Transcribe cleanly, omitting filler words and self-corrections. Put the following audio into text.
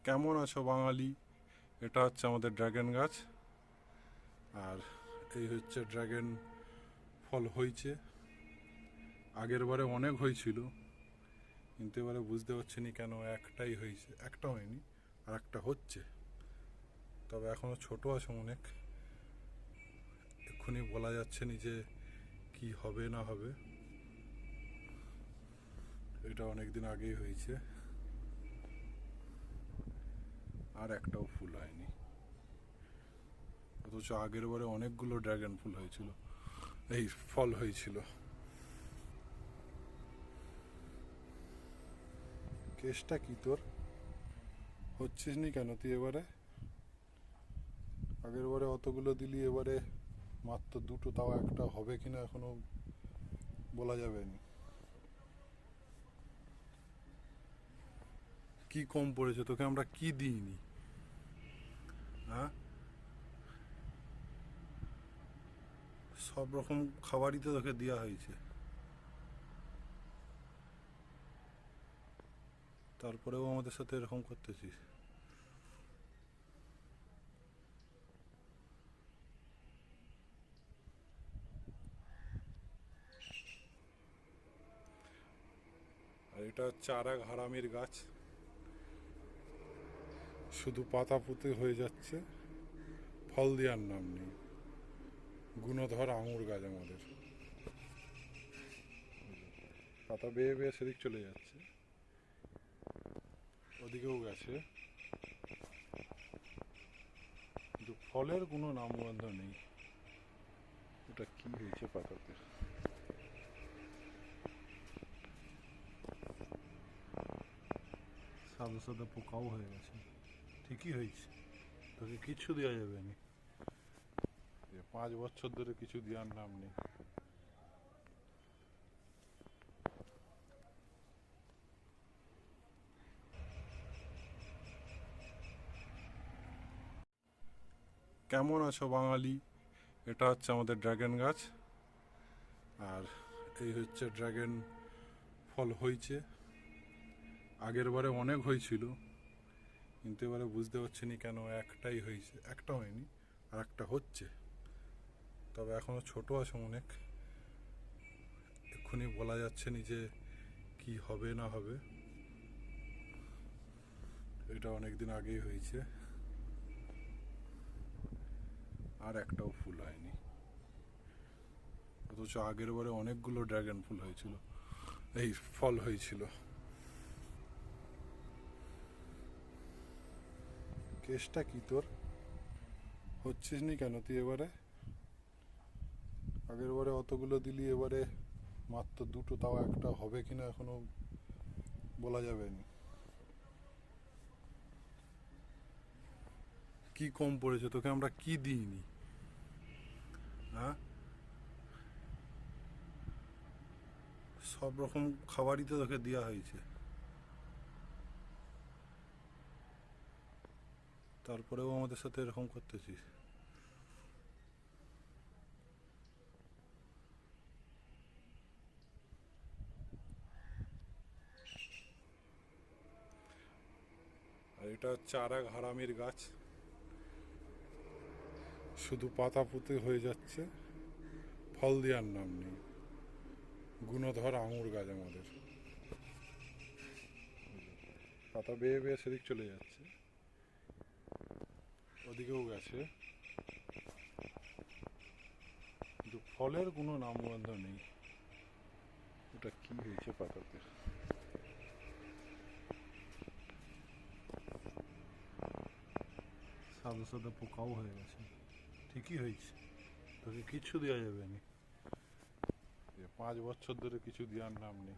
কেমন আছো বাঙালি? এটা হচ্ছে আমাদের ড্রাগন গাছ। আর এই হচ্ছে ড্রাগন ফল হয়েছে। আগের বারে অনেক হয়েছিল, কিন্তু এবারে বুঝতে পারছি না কেন একটাই হয়েছে, একটা হয়নি, আর একটা হচ্ছে। তবে এখনো ছোট আছে অনেক, এক্ষুনি বলা যাচ্ছে না যে কি হবে না হবে। এটা অনেক দিন আগেই হয়েছে, আর একটাও ফুল হয়নি। অথচ আগের বারে অনেকগুলো ড্রাগন ফুল হয়েছিল, এই ফল হয়েছিল। কেসটা কি তোর? হচ্ছিস নি কেন তুই এবারে? আগের বারে অতগুলো দিলি, এবারে মাত্র দুটো, তাও একটা হবে কিনা এখনো বলা যাবে না। কি কম পড়েছে তোকে? আমরা কি দিইনি? হ্যাঁ, সব রকম খাবারই তো তোকে দেওয়া হয়েছে, তারপরেও আমাদের সাথে এরকম করতেছিস। আর এটা হচ্ছে আর এক হারামির গাছ, শুধু পাতা পুঁতে হয়ে যাচ্ছে, ফল দেওয়ার নাম নেই। গুণধর আঙুর গাছ আমাদের, পাতা বেয়ে বেয়ে সেদিক চলে যাচ্ছে, ওদিকেও গেছে, কিন্তু ফলের কোনো নামগন্ধ নেই। ওটা কি হয়েছে পাতাতে? সাদা সাদা পোকাও হয়ে গেছে। ঠিকই হয়েছে, তোকে কিচ্ছু দেওয়া যাবে না। 5 বছর ধরে কিছু দেওয়ার নাম নেই। কেমন আছো বাঙালি? এটা হচ্ছে আমাদের ড্রাগন গাছ। আর এই হচ্ছে ড্রাগন ফল হয়েছে। আগের বারে অনেক হয়েছিল, কিন্তু এবারে বুঝতে পারছি না কেন একটাই হয়েছে, একটা হয়নি, আর একটা হচ্ছে। তবে এখনো ছোট আছে অনেক, এক্ষুনি বলা যাচ্ছে না যে কি হবে না হবে। এটা অনেক দিন আগেই হয়েছে, আর একটাও ফুল হয়নি। অথচ আগের বারে অনেকগুলো ড্রাগন ফুল হয়েছিল, এই ফল হয়েছিল। কেসটা কি তোর? হচ্ছিস নি কেন তুই এবারে? আগের বারে অতগুলো দিলি, এবারে মাত্র দুটো, তাও একটা হবে কিনা এখনো বলা যাবে না। কি কম পড়েছে তোকে? আমরা কি দিইনি? হ্যাঁ, সব রকম খাবারই তো তোকে দেওয়া হয়েছে, তারপরেও আমাদের সাথে এরকম করতেছিস। আর এটা হচ্ছে আর এক হারামির গাছ, শুধু পাতা পুঁতে হয়ে যাচ্ছে, ফল দেওয়ার নাম নেই। গুণধর আঙুর গাছ আমাদের, পাতা বেয়ে বেয়ে সেদিক চলে যাচ্ছে, ওদিকেও গেছে, কিন্তু ফলের কোনো নামগন্ধ নেই। ওটা কি হয়েছে পাতাতে? সাদা সাদা পোকাও হয়ে গেছে। ঠিকই হয়েছে, তোকে কিচ্ছু দেওয়া যাবে না। 5 বছর ধরে কিছু দেওয়ার নাম নেই।